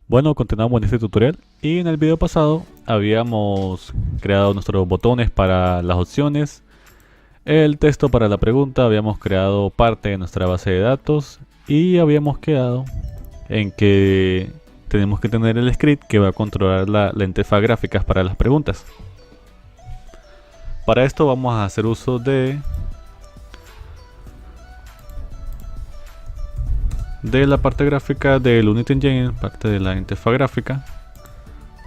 Bueno, continuamos en este tutorial y en el video pasado habíamos creado nuestros botones para las opciones, el texto para la pregunta, habíamos creado parte de nuestra base de datos y habíamos quedado en que tenemos que tener el script que va a controlar la interfaz gráfica para las preguntas. Para esto vamos a hacer uso de la parte gráfica del Unity Engine, parte de la interfaz gráfica.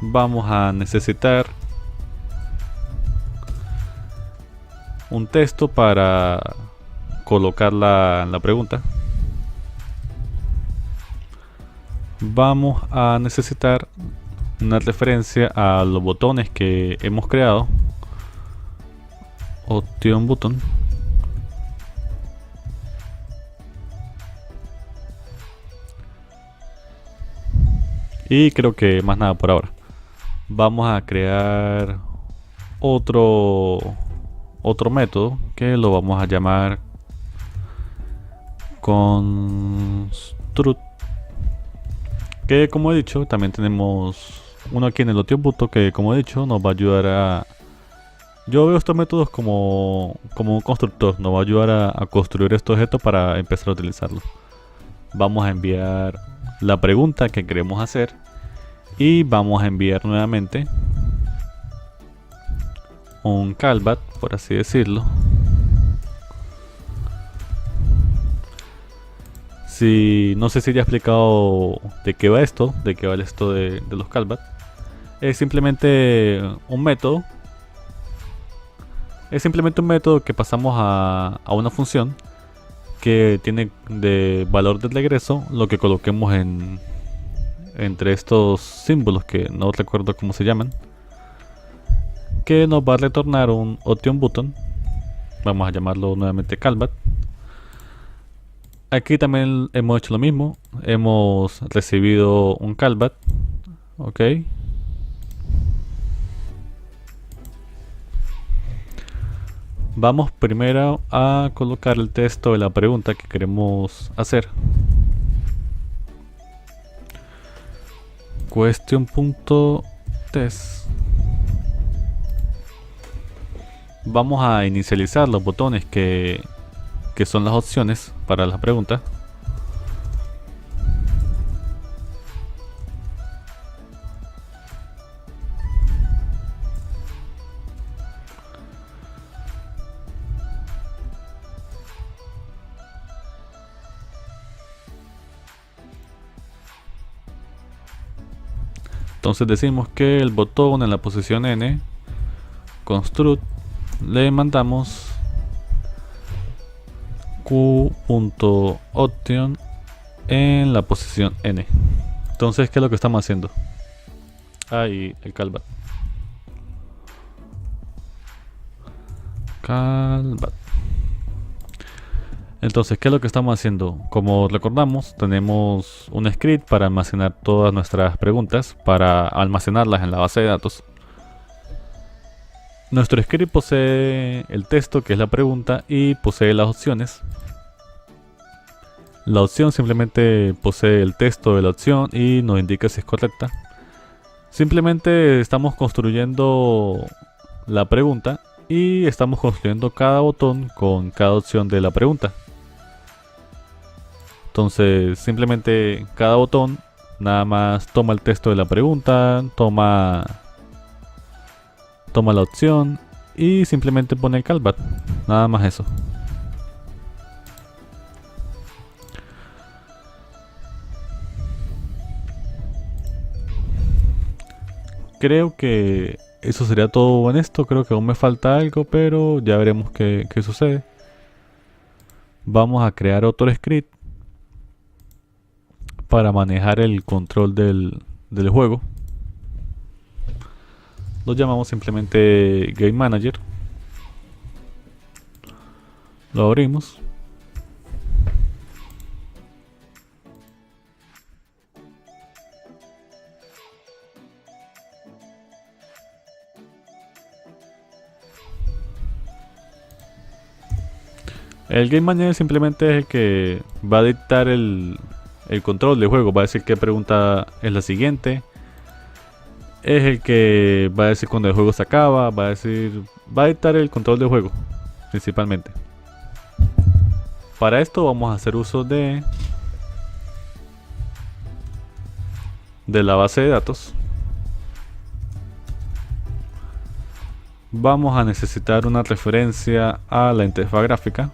Vamos a necesitar un texto para colocar la pregunta. Vamos a necesitar una referencia a los botones que hemos creado. Option button. Y creo que más nada por ahora. Vamos a crear otro método que lo vamos a llamar construct, que como he dicho también tenemos uno aquí en el option button que como he dicho nos va a ayudar a... Yo veo estos métodos como un constructor, nos va a ayudar a construir este objeto para empezar a utilizarlo. Vamos a enviar la pregunta que queremos hacer y vamos a enviar nuevamente un callback, por así decirlo. No sé si ya he explicado de qué va esto, de los callbacks. Es simplemente un método. Es simplemente un método que pasamos a una función que tiene de valor de regreso lo que coloquemos entre estos símbolos que no recuerdo cómo se llaman, que nos va a retornar un option button. Vamos a llamarlo nuevamente callback. Aquí también hemos hecho lo mismo, hemos recibido un callback. Ok, vamos primero a colocar el texto de la pregunta que queremos hacer. Question.test. Vamos a inicializar los botones que son las opciones para la pregunta. Entonces decimos que el botón en la posición N, construct, le mandamos q.option en la posición N. Entonces, ¿qué es lo que estamos haciendo? Ahí el callback. Entonces, ¿qué es lo que estamos haciendo? Como recordamos, tenemos un script para almacenar todas nuestras preguntas, para almacenarlas en la base de datos. Nuestro script posee el texto, que es la pregunta, y posee las opciones. La opción simplemente posee el texto de la opción y nos indica si es correcta. Simplemente estamos construyendo la pregunta y estamos construyendo cada botón con cada opción de la pregunta. Entonces simplemente cada botón nada más toma el texto de la pregunta, toma la opción y simplemente pone el callback. Nada más eso. Creo que eso sería todo en esto. Creo que aún me falta algo, pero ya veremos qué sucede. Vamos a crear otro script para manejar el control del juego. Lo llamamos simplemente Game Manager. Lo abrimos. El Game Manager simplemente es el que va a dictar el el control del juego va a decir qué pregunta es la siguiente. Es el que va a decir cuando el juego se acaba, va a dictar el control del juego, principalmente. Para esto vamos a hacer uso de la base de datos. Vamos a necesitar una referencia a la interfaz gráfica.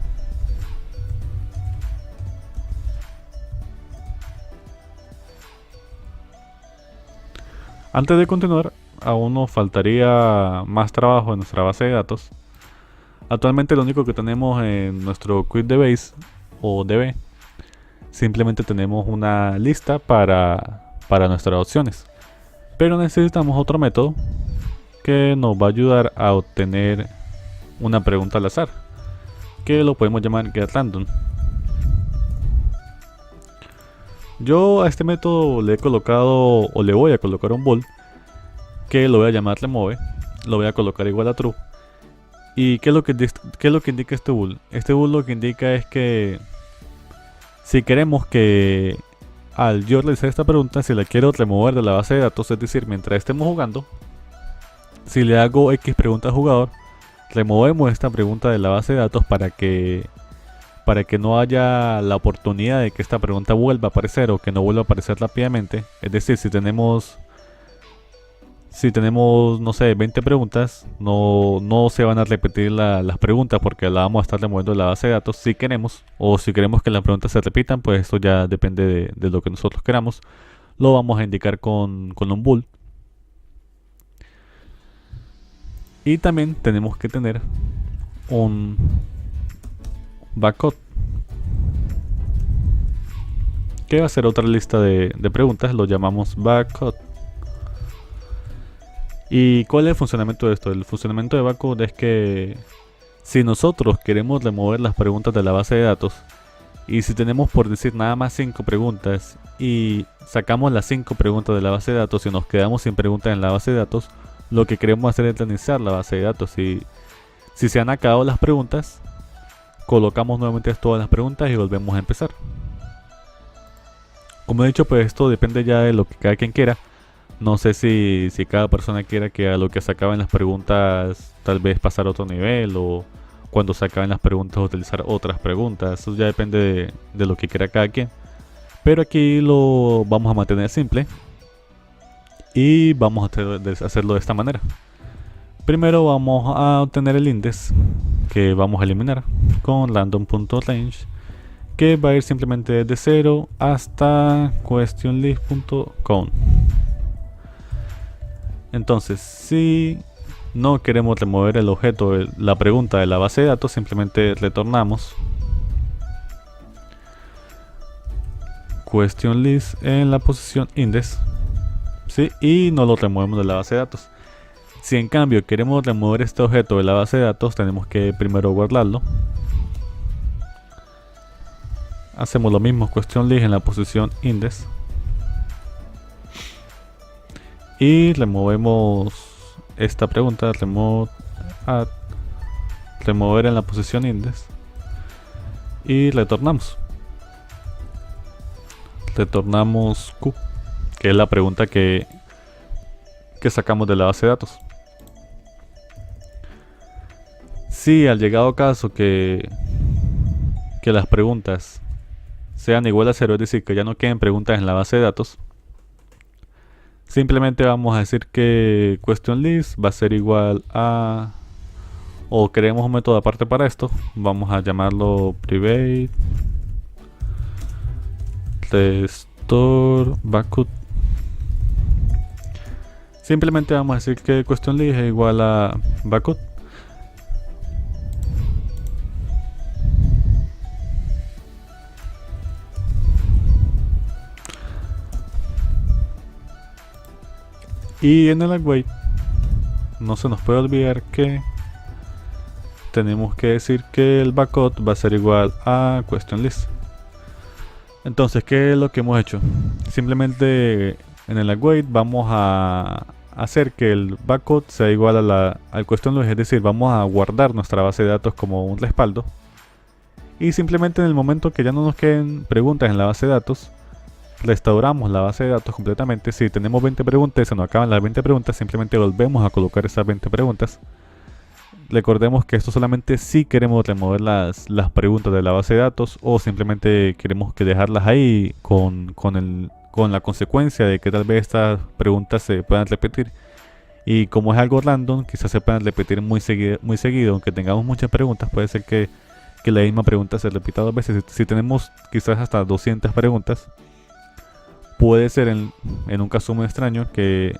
Antes de continuar, aún nos faltaría más trabajo en nuestra base de datos. Actualmente lo único que tenemos en nuestro Quick DBase o DB, simplemente tenemos una lista para nuestras opciones. Pero necesitamos otro método que nos va a ayudar a obtener una pregunta al azar, que lo podemos llamar getRandom. Yo a este método le he colocado, o le voy a colocar un bool, que lo voy a llamar remove, lo voy a colocar igual a true. ¿Y qué es lo que indica este bool? Este bool lo que indica es que si queremos que al yo realizar esta pregunta, si la quiero remover de la base de datos, es decir, mientras estemos jugando, si le hago X pregunta al jugador, removemos esta pregunta de la base de datos para que no haya la oportunidad de que esta pregunta vuelva a aparecer o que no vuelva a aparecer rápidamente. Es decir, si tenemos, no sé, 20 preguntas, no se van a repetir las preguntas porque la vamos a estar removiendo de la base de datos si queremos. O si queremos que las preguntas se repitan, pues esto ya depende de lo que nosotros queramos. Lo vamos a indicar con un bool. Y también tenemos que tener un backup, que va a ser otra lista de preguntas, lo llamamos backup. ¿Y cuál es el funcionamiento de esto? El funcionamiento de backup es que si nosotros queremos remover las preguntas de la base de datos, y si tenemos por decir nada más 5 preguntas y sacamos las 5 preguntas de la base de datos y nos quedamos sin preguntas en la base de datos, lo que queremos hacer es reiniciar la base de datos. Si se han acabado las preguntas, colocamos nuevamente todas las preguntas y volvemos a empezar. Como he dicho, pues esto depende ya de lo que cada quien quiera. No sé si cada persona quiera que a lo que se acaben las preguntas tal vez pasar a otro nivel, o cuando se acaben las preguntas utilizar otras preguntas. Eso ya depende de lo que quiera cada quien. Pero aquí lo vamos a mantener simple y vamos a hacerlo de esta manera. Primero vamos a obtener el índice que vamos a eliminar con random.range, que va a ir simplemente desde 0 hasta questionlist.count. Entonces, si no queremos remover el objeto, la pregunta de la base de datos, simplemente retornamos questionlist en la posición index, ¿sí? Y no lo removemos de la base de datos. Si en cambio queremos remover este objeto de la base de datos, tenemos que primero guardarlo. Hacemos lo mismo, questionlist en la posición index. Y removemos esta pregunta, remover en la posición index. Y retornamos. Retornamos Q, que es la pregunta que sacamos de la base de datos. Si al llegado caso que las preguntas sean igual a 0, es decir, que ya no queden preguntas en la base de datos, simplemente vamos a decir que questionList va a ser igual a, o creemos un método aparte para esto, vamos a llamarlo private restore backup. Simplemente vamos a decir que questionList es igual a backup. Y en el await no se nos puede olvidar que tenemos que decir que el backup va a ser igual a questionList. Entonces, ¿qué es lo que hemos hecho? Simplemente en el await vamos a hacer que el backup sea igual a al questionList, es decir, vamos a guardar nuestra base de datos como un respaldo. Y simplemente en el momento que ya no nos queden preguntas en la base de datos, restauramos la base de datos completamente. Si tenemos 20 preguntas y se nos acaban las 20 preguntas, simplemente volvemos a colocar esas 20 preguntas. Recordemos que esto solamente si queremos remover las preguntas de la base de datos, o simplemente queremos que dejarlas ahí con la consecuencia de que tal vez estas preguntas se puedan repetir. Y como es algo random, quizás se puedan repetir muy seguido. Aunque tengamos muchas preguntas, puede ser que la misma pregunta se repita 2 veces. Si tenemos quizás hasta 200 preguntas, puede ser en un caso muy extraño que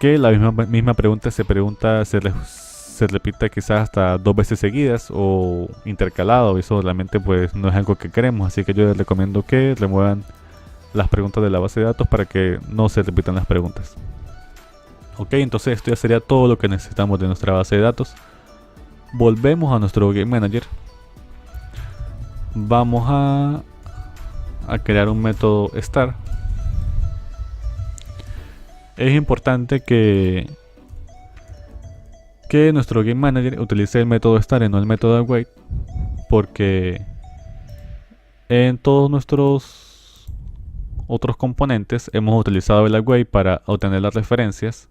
la misma pregunta se repita quizás hasta 2 veces seguidas o intercalado. Eso realmente pues no es algo que queremos, así que yo les recomiendo que remuevan las preguntas de la base de datos para que no se repitan las preguntas. Ok, entonces esto ya sería todo lo que necesitamos de nuestra base de datos. Volvemos a nuestro Game Manager. Vamos a crear un método star. Es importante que nuestro Game Manager utilice el método star y no el método await, porque en todos nuestros otros componentes hemos utilizado el await para obtener las referencias.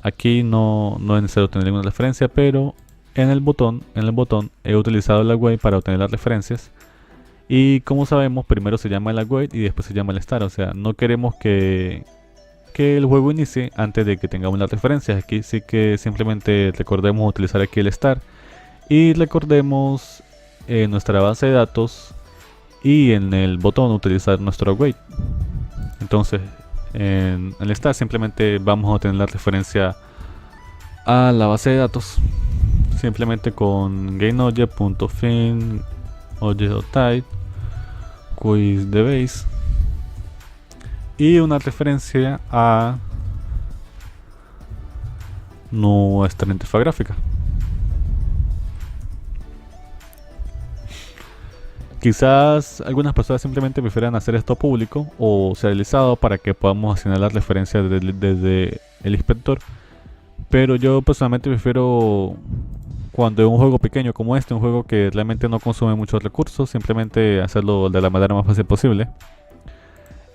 Aquí no es necesario obtener ninguna referencia, pero en el botón he utilizado el await para obtener las referencias. Y como sabemos, primero se llama el await y después se llama el star. O sea, no queremos que el juego inicie antes de que tengamos las referencias. Aquí sí que simplemente recordemos utilizar aquí el star. Y recordemos nuestra base de datos. Y en el botón utilizar nuestro await. Entonces, en el star simplemente vamos a obtener la referencia a la base de datos. Simplemente con GameObject.fin object.type quiz de base y una referencia a nuestra interfaz gráfica. Quizás algunas personas simplemente prefieran hacer esto público o serializado para que podamos asignar las referencias desde el inspector, pero yo personalmente prefiero, cuando es un juego pequeño como este, un juego que realmente no consume muchos recursos, simplemente hacerlo de la manera más fácil posible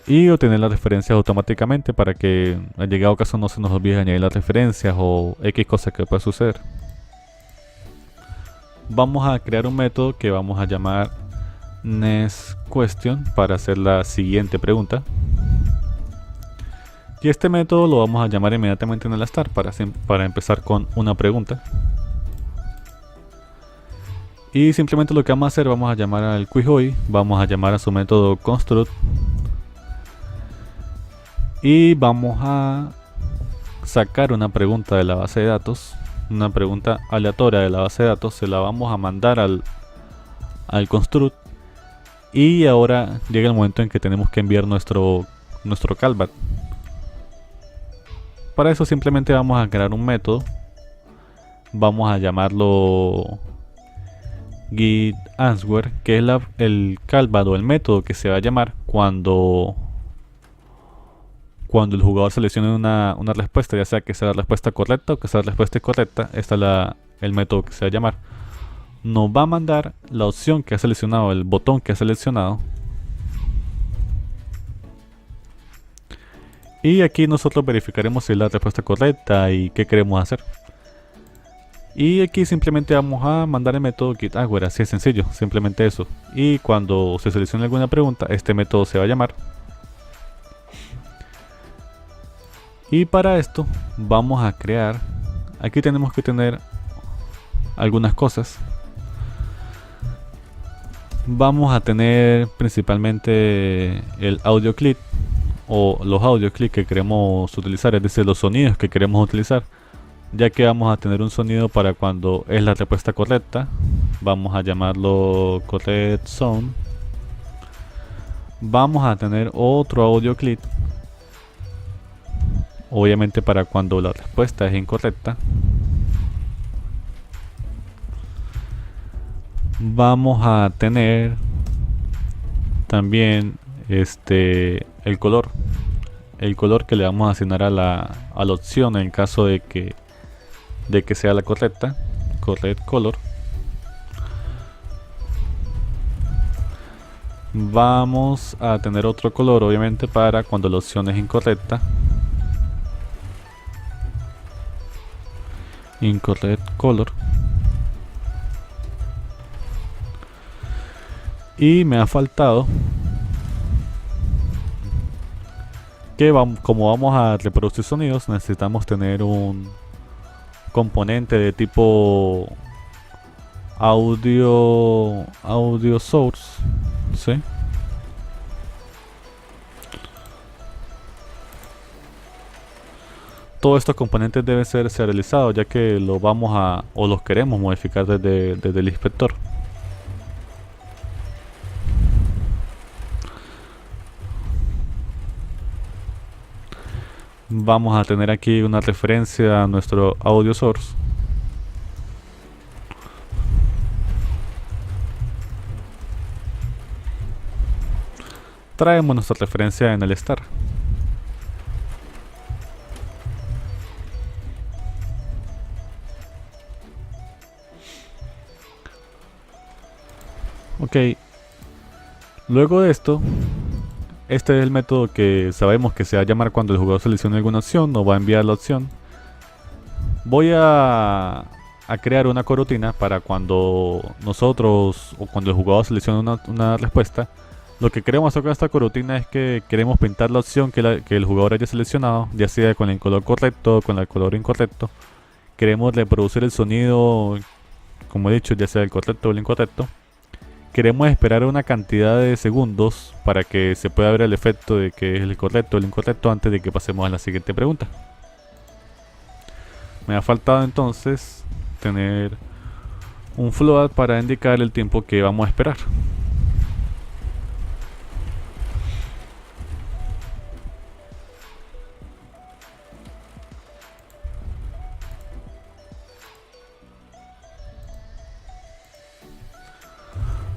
y obtener las referencias automáticamente para que al llegado caso no se nos olvide añadir las referencias o X cosas que pueda suceder. Vamos a crear un método que vamos a llamar nextQuestion para hacer la siguiente pregunta. Y este método lo vamos a llamar inmediatamente en el start para empezar con una pregunta. Y simplemente lo que vamos a hacer, vamos a llamar al QuizHoy, vamos a llamar a su método construct y vamos a sacar una pregunta de la base de datos, una pregunta aleatoria de la base de datos, se la vamos a mandar al construct. Y ahora llega el momento en que tenemos que enviar nuestro callback. Para eso simplemente vamos a crear un método, vamos a llamarlo getAnswer, que es el callback o el método que se va a llamar cuando el jugador seleccione una respuesta, ya sea que sea la respuesta correcta o que sea la respuesta incorrecta. Este es el método que se va a llamar. Nos va a mandar la opción que ha seleccionado, el botón que ha seleccionado. Y aquí nosotros verificaremos si es la respuesta correcta y qué queremos hacer. Y aquí simplemente vamos a mandar el método getAnswer, así de sencillo, simplemente eso. Y cuando se seleccione alguna pregunta, este método se va a llamar. Y para esto vamos a crear, aquí tenemos que tener algunas cosas. Vamos a tener principalmente el audio clip o los audio clips que queremos utilizar, es decir, los sonidos que queremos utilizar, ya que vamos a tener un sonido para cuando es la respuesta correcta. Vamos a llamarlo correct sound. Vamos a tener otro audio clip, obviamente para cuando la respuesta es incorrecta. Vamos a tener también el color que le vamos a asignar a la opción en caso de que sea la correcta, correct color. Vamos a tener otro color, obviamente, para cuando la opción es incorrecta. Incorrect color. Y me ha faltado que como vamos a reproducir sonidos, necesitamos tener un componente de tipo audio source, ¿sí? Todos estos componentes deben ser serializados, ya que los vamos a o los queremos modificar desde el inspector. Vamos a tener aquí una referencia a nuestro audio source. Traemos nuestra referencia en el star. Ok. Luego de esto, este es el método que sabemos que se va a llamar cuando el jugador seleccione alguna opción o va a enviar la opción. Voy a crear una corotina para cuando nosotros o cuando el jugador seleccione una respuesta. Lo que queremos hacer con esta corotina es que queremos pintar la opción que el jugador haya seleccionado, ya sea con el color correcto o con el color incorrecto. Queremos reproducir el sonido, como he dicho, ya sea el correcto o el incorrecto. Queremos esperar una cantidad de segundos para que se pueda ver el efecto de que es el correcto o el incorrecto antes de que pasemos a la siguiente pregunta. Me ha faltado entonces tener un float para indicar el tiempo que vamos a esperar.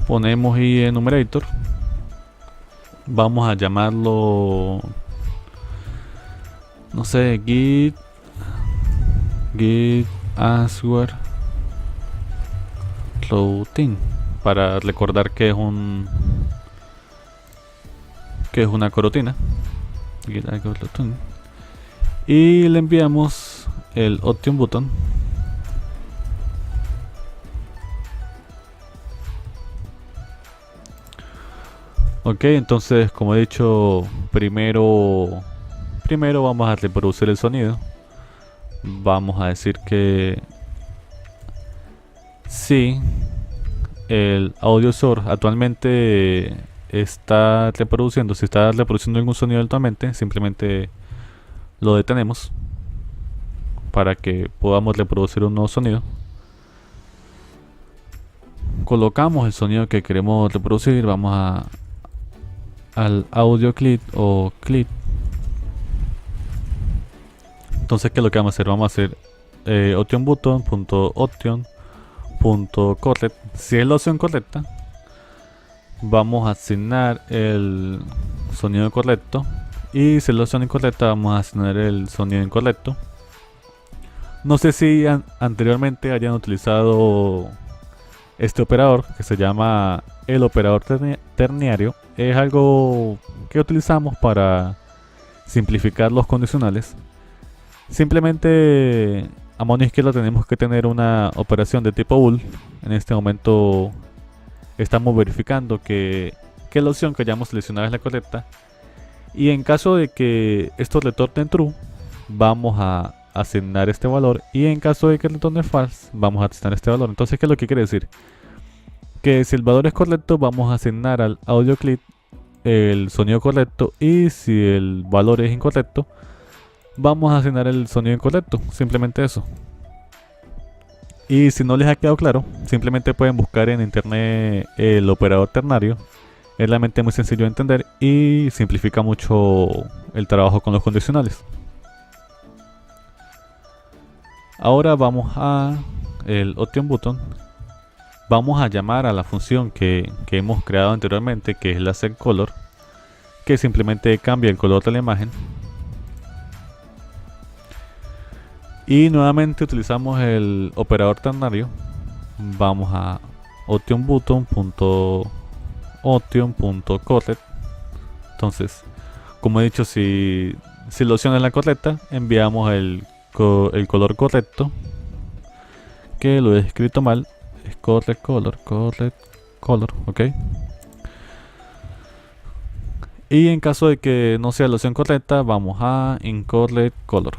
Ponemos ahí enumerator. Vamos a llamarlo, no sé, git answer routine, para recordar que es una corotina. Y le enviamos el option button. Ok, entonces, como he dicho, primero vamos a reproducir el sonido. Vamos a decir que sí, el audio source actualmente está reproduciendo. Si está reproduciendo algún sonido actualmente, simplemente lo detenemos para que podamos reproducir un nuevo sonido. Colocamos el sonido que queremos reproducir. Vamos al audio clip o clip. Entonces, ¿qué es lo que vamos a hacer? Vamos a hacer option button.option.correct. Si es la opción correcta, vamos a asignar el sonido correcto, y si es la opción incorrecta, vamos a asignar el sonido incorrecto. No sé si anteriormente hayan utilizado este operador que se llama el operador terciario. Es algo que utilizamos para simplificar los condicionales. Simplemente a mano izquierda tenemos que tener una operación de tipo bool. En este momento estamos verificando que la opción que hayamos seleccionado es la correcta, y en caso de que esto retorne true, vamos a asignar este valor, y en caso de que retorne false, vamos a asignar este valor. Entonces, ¿qué es lo que quiere decir? Que si el valor es correcto, vamos a asignar al audio clip el sonido correcto, y si el valor es incorrecto, vamos a asignar el sonido incorrecto. Simplemente eso. Y si no les ha quedado claro, simplemente pueden buscar en internet el operador ternario. Es realmente muy sencillo de entender y simplifica mucho el trabajo con los condicionales. Ahora vamos a el option button. Vamos a llamar a la función que hemos creado anteriormente, que es la setColor, que simplemente cambia el color de la imagen. Y nuevamente utilizamos el operador ternario. Vamos a option button.option.correct. otion.correct. Entonces, como he dicho, si la opción es la correcta, enviamos el color correcto, que lo he escrito mal, es correct color, ok. Y en caso de que no sea la opción correcta, vamos a incorrect color.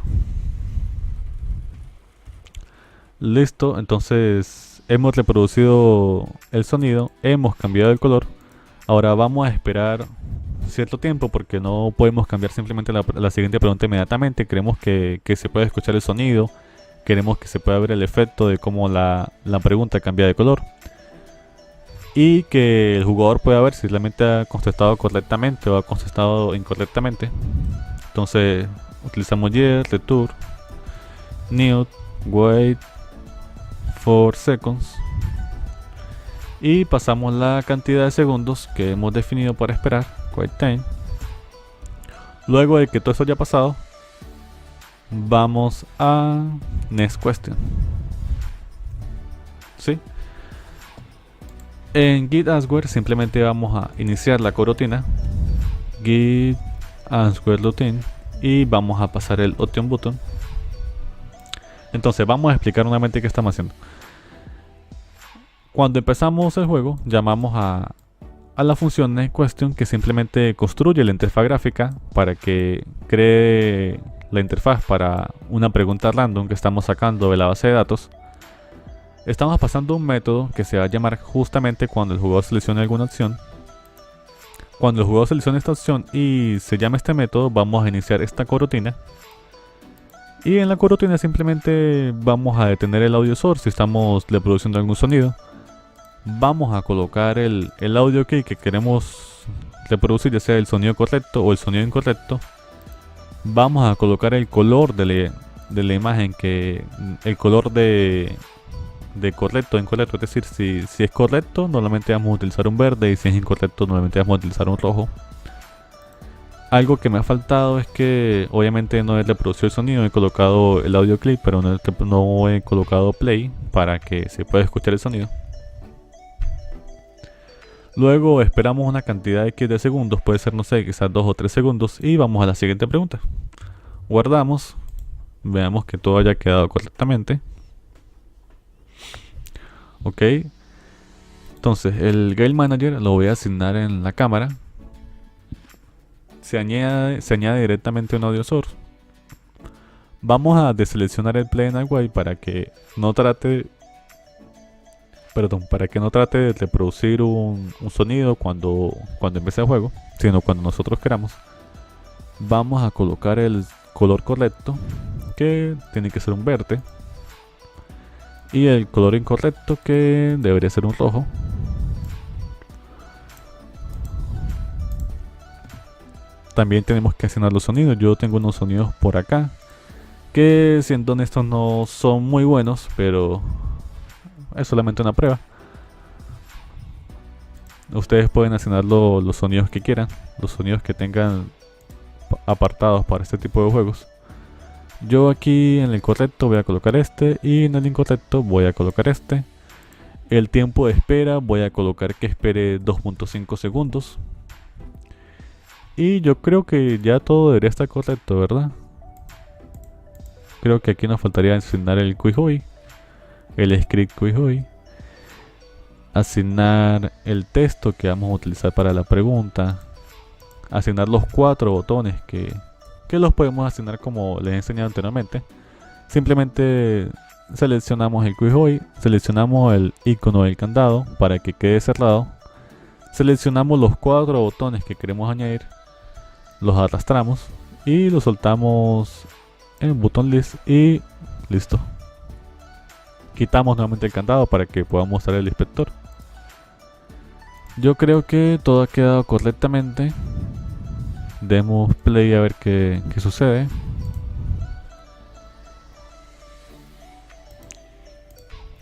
Listo, entonces hemos reproducido el sonido, hemos cambiado el color. Ahora vamos a esperar cierto tiempo porque no podemos cambiar simplemente la siguiente pregunta inmediatamente. Queremos que se pueda escuchar el sonido, queremos que se pueda ver el efecto de cómo la pregunta cambia de color y que el jugador pueda ver si realmente ha contestado correctamente o ha contestado incorrectamente. Entonces utilizamos yes, return, new, wait 4 seconds y pasamos la cantidad de segundos que hemos definido para esperar, wait time. Luego de que todo eso haya pasado, vamos a next question. ¿Sí? En Git Answer simplemente vamos a iniciar la corotina, Git Answer Routine, y vamos a pasar el Option button. Entonces vamos a explicar nuevamente qué estamos haciendo. Cuando empezamos el juego, llamamos a la función next_question, que simplemente construye la interfaz gráfica para que cree la interfaz para una pregunta random que estamos sacando de la base de datos. Estamos pasando un método que se va a llamar justamente cuando el jugador seleccione alguna opción. Cuando el jugador seleccione esta opción y se llama este método, vamos a iniciar esta corotina. Y en la corotina simplemente vamos a detener el audio source si estamos reproduciendo algún sonido. Vamos a colocar el audio key que queremos reproducir, ya sea el sonido correcto o el sonido incorrecto. Vamos a colocar el color de la imagen, que el color de correcto o incorrecto, es decir, si es correcto normalmente vamos a utilizar un verde y si es incorrecto normalmente vamos a utilizar un rojo. Algo que me ha faltado es que obviamente no he reproducido el sonido, he colocado el audio clip pero no he colocado play para que se pueda escuchar el sonido. Luego esperamos una cantidad X de segundos, puede ser, no sé, quizás 2 o 3 segundos, y vamos a la siguiente pregunta. Guardamos, veamos que todo haya quedado correctamente. Ok, entonces el Gale Manager lo voy a asignar en la cámara. Se añade directamente un audio source. Vamos a deseleccionar el play and away para que no trate de reproducir un sonido cuando empiece el juego, sino cuando nosotros queramos. Vamos a colocar el color correcto, que tiene que ser un verde, y el color incorrecto, que debería ser un rojo. También tenemos que asignar los sonidos. Yo tengo unos sonidos por acá que, siendo honestos, no son muy buenos, pero es solamente una prueba. Ustedes pueden asignar los sonidos que quieran, los sonidos que tengan apartados para este tipo de juegos. Yo aquí en el correcto voy a colocar este y en el incorrecto voy a colocar este. El tiempo de espera voy a colocar que espere 2.5 segundos. Y yo creo que ya todo debería estar correcto, ¿verdad? Creo que aquí nos faltaría asignar el QuickUI, el script QuickUI, asignar el texto que vamos a utilizar para la pregunta, asignar los 4 botones que los podemos asignar como les he enseñado anteriormente. Simplemente seleccionamos el QuickUI, seleccionamos el icono del candado para que quede cerrado, seleccionamos los 4 botones que queremos añadir, los arrastramos y los soltamos en button list y listo. Quitamos nuevamente el candado para que podamos usar el inspector. Yo creo que todo ha quedado correctamente. Demos play a ver qué sucede.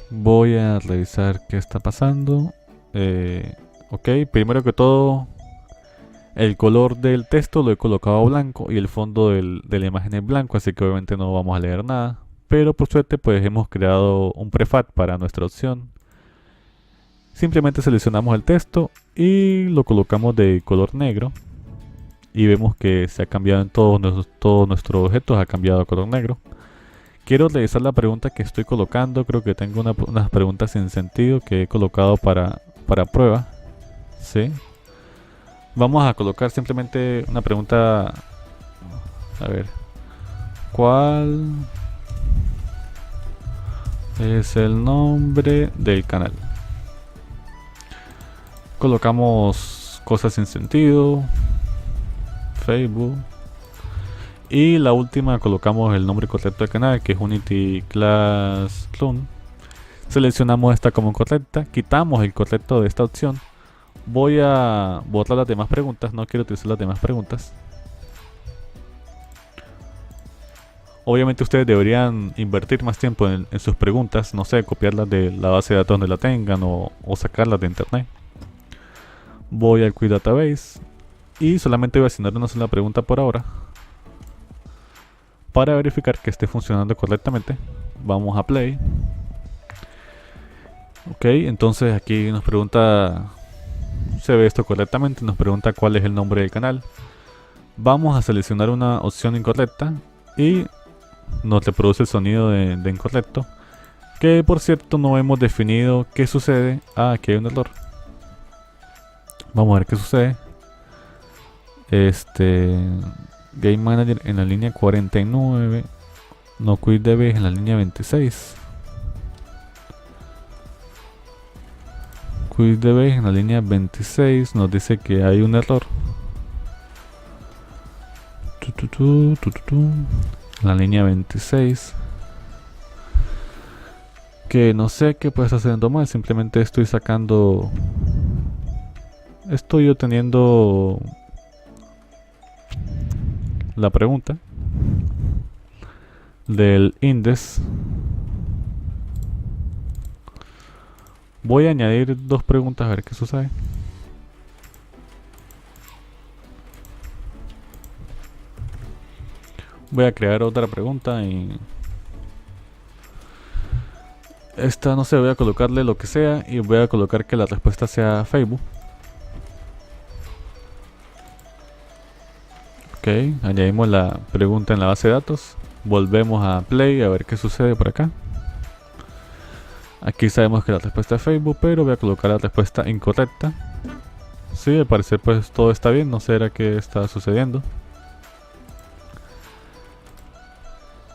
Voy a revisar qué está pasando. Ok, primero que todo, el color del texto lo he colocado blanco y el fondo de la imagen es blanco, así que obviamente no vamos a leer nada. Pero por suerte pues hemos creado un prefab para nuestra opción. Simplemente seleccionamos el texto y lo colocamos de color negro. Y vemos que se ha cambiado en todos nuestros objetos, ha cambiado a color negro. Quiero revisar la pregunta que estoy colocando. Creo que tengo unas preguntas sin sentido que he colocado para prueba. ¿Sí? Vamos a colocar simplemente una pregunta. A ver. ¿Cuál es el nombre del canal? Colocamos cosas sin sentido. Facebook. Y la última colocamos el nombre correcto del canal, que es Unity Classroom. Seleccionamos esta como correcta, quitamos el correcto de esta opción. Voy a borrar las demás preguntas, no quiero utilizar las demás preguntas. Obviamente ustedes deberían invertir más tiempo en sus preguntas, no sé, copiarlas de la base de datos donde la tengan o sacarlas de internet. Voy al Quick Database y solamente voy a asignar una sola pregunta por ahora. Para verificar que esté funcionando correctamente, vamos a Play. Ok, entonces aquí nos pregunta, se ve esto correctamente, nos pregunta cuál es el nombre del canal. Vamos a seleccionar una opción incorrecta y nos reproduce el sonido de incorrecto. Que por cierto no hemos definido qué sucede. Ah, aquí hay un error. Vamos a ver qué sucede. Game Manager en la línea 49. No QuickDB en la línea 26. QuickDB en la línea 26 nos dice que hay un error. En la línea 26. Que no sé qué puede estar haciendo mal. Simplemente estoy sacando. Estoy obteniendo la pregunta del index. Voy a añadir dos preguntas a ver qué sucede. Voy a crear otra pregunta y esta no sé, voy a colocarle lo que sea y voy a colocar que la respuesta sea Facebook. Ok, añadimos la pregunta en la base de datos. Volvemos a Play a ver qué sucede por acá. Aquí sabemos que la respuesta es Facebook, pero voy a colocar la respuesta incorrecta. Sí, al parecer pues todo está bien, no sé era qué está sucediendo.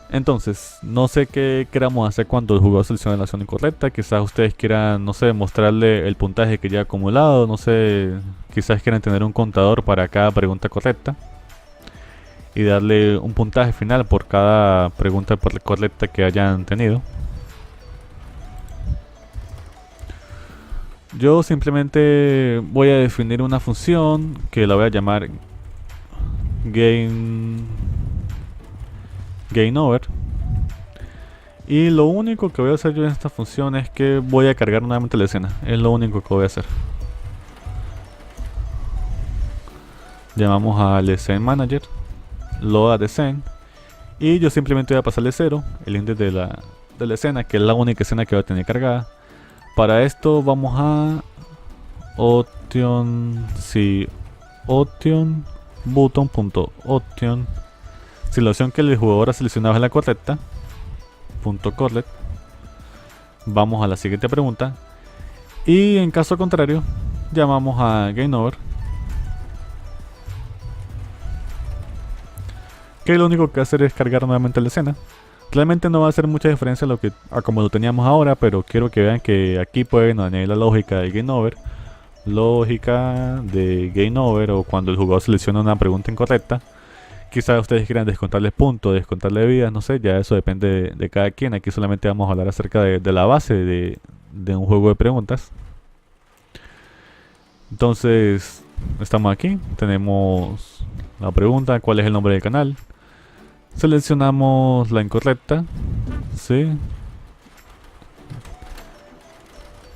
Entonces, no sé qué queramos hacer cuando el jugador seleccione la opción incorrecta. Quizás ustedes quieran, no sé, mostrarle el puntaje que ya ha acumulado. No sé, quizás quieran tener un contador para cada pregunta correcta y darle un puntaje final por cada pregunta correcta que hayan tenido. Yo simplemente voy a definir una función que la voy a llamar GainOver. Y lo único que voy a hacer yo en esta función es que voy a cargar nuevamente la escena. Es lo único que voy a hacer. Llamamos al Scene Manager, load de scene, y yo simplemente voy a pasarle 0, el índice de la escena, que es la única escena que va a tener cargada. Para esto vamos a option, sí, option button.option. Si la opción que el jugador ha seleccionado es la correcta, .correct, vamos a la siguiente pregunta. Y en caso contrario, llamamos a GainOver, que lo único que hacer es cargar nuevamente la escena. Realmente no va a hacer mucha diferencia a como lo teníamos ahora, pero quiero que vean que aquí pueden añadir la lógica de GainOver. Lógica de GainOver, o cuando el jugador selecciona una pregunta incorrecta. Quizás ustedes quieran descontarle puntos, descontarle vidas, no sé, ya eso depende de cada quien. Aquí solamente vamos a hablar acerca de la base de un juego de preguntas. Entonces, estamos aquí, tenemos la pregunta, ¿cuál es el nombre del canal? Seleccionamos la incorrecta, ¿sí?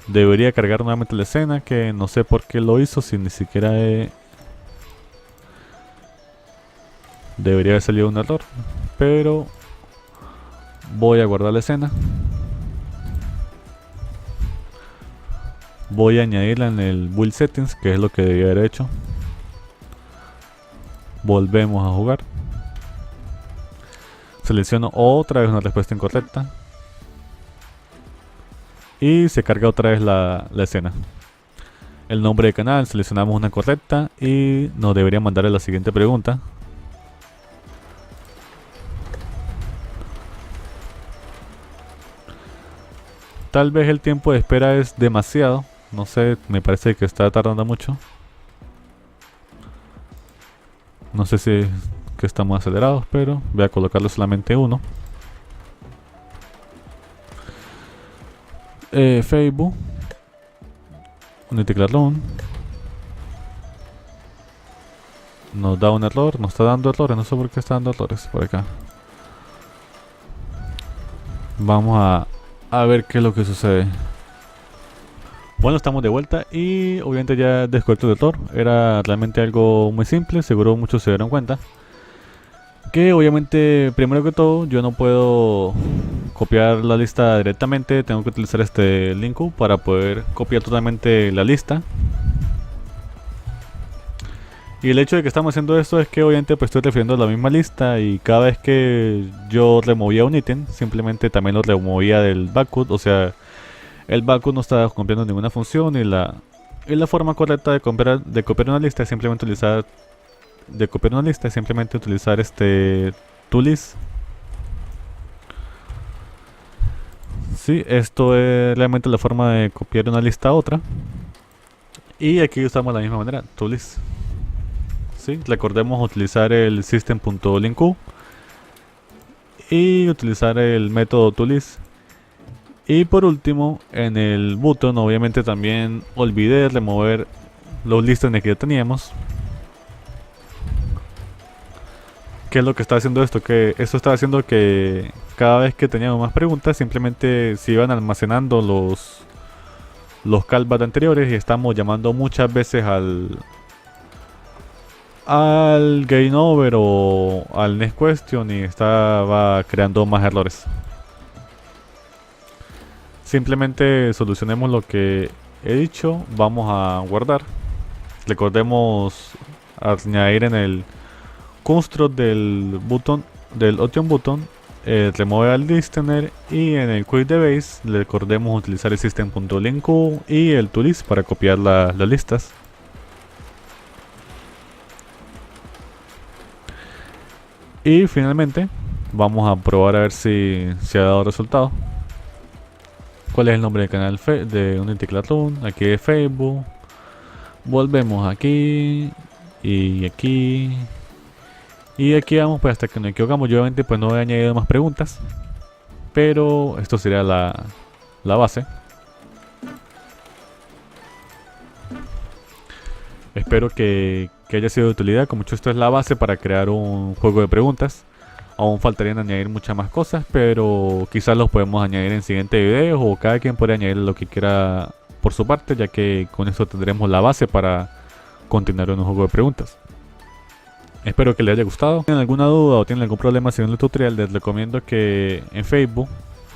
Debería cargar nuevamente la escena, que no sé por qué lo hizo, si ni siquiera debería haber salido un error, pero voy a guardar la escena. Voy a añadirla en el build settings, que es lo que debía haber hecho. Volvemos a jugar. Selecciono otra vez una respuesta incorrecta. Y se carga otra vez la escena. El nombre de canal, seleccionamos una correcta y nos debería mandar a la siguiente pregunta. Tal vez el tiempo de espera es demasiado. No sé, me parece que está tardando mucho. No sé si es que estamos acelerados, pero voy a colocarle solamente uno. Facebook. Unity Classroom. Nos da un error, nos está dando errores, no sé por qué está dando errores por acá. Vamos a ver qué es lo que sucede. Bueno, estamos de vuelta y obviamente ya descubierto el error. Era realmente algo muy simple, seguro muchos se dieron cuenta. Que obviamente, primero que todo, yo no puedo copiar la lista directamente. Tengo que utilizar este link para poder copiar totalmente la lista. Y el hecho de que estamos haciendo esto es que obviamente pues estoy refiriendo a la misma lista. Y cada vez que yo removía un ítem, simplemente también lo removía del backup. O sea, el backup no está cumpliendo ninguna función. Y la forma correcta de copiar una lista es simplemente utilizar este toList. Sí, esto es realmente la forma de copiar una lista a otra. Y aquí usamos la misma manera, toList. Sí, recordemos utilizar el system.linQ y utilizar el método toList. Y por último, en el button obviamente también olvidé remover los listones que ya teníamos. ¿Qué es lo que está haciendo esto? Que esto está haciendo que cada vez que teníamos más preguntas simplemente se iban almacenando los callbacks anteriores y estamos llamando muchas veces al game over o al next question y estaba creando más errores. Simplemente solucionemos lo que he dicho. Vamos a guardar. Recordemos añadir en el construct del button del option button remove al listener, y en el quick de base recordemos utilizar el system.linQ y el toList para copiar las listas. Y finalmente vamos a probar a ver si ha dado resultado. ¿Cuál es el nombre del canal de Unity Classroom? Aquí es Facebook. Volvemos aquí y aquí. Y aquí vamos pues hasta que nos equivocamos. Yo obviamente pues no he añadido más preguntas, pero esto sería la base. Espero que haya sido de utilidad. Como mucho esto es la base para crear un juego de preguntas. Aún faltarían añadir muchas más cosas, pero quizás los podemos añadir en siguientes videos, o cada quien puede añadir lo que quiera por su parte, ya que con esto tendremos la base para continuar en un juego de preguntas. Espero que les haya gustado. Si tienen alguna duda o tienen algún problema siguiendo el tutorial, les recomiendo que en Facebook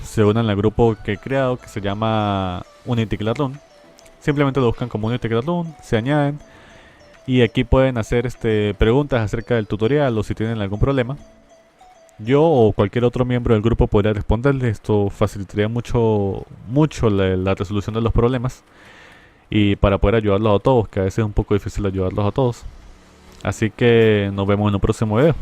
se unan al grupo que he creado, que se llama Unity Classroom. Simplemente lo buscan como Unity Classroom, se añaden y aquí pueden hacer preguntas acerca del tutorial o si tienen algún problema. Yo o cualquier otro miembro del grupo podría responderle. Esto facilitaría mucho la resolución de los problemas y para poder ayudarlos a todos, que a veces es un poco difícil ayudarlos a todos. Así que nos vemos en un próximo video.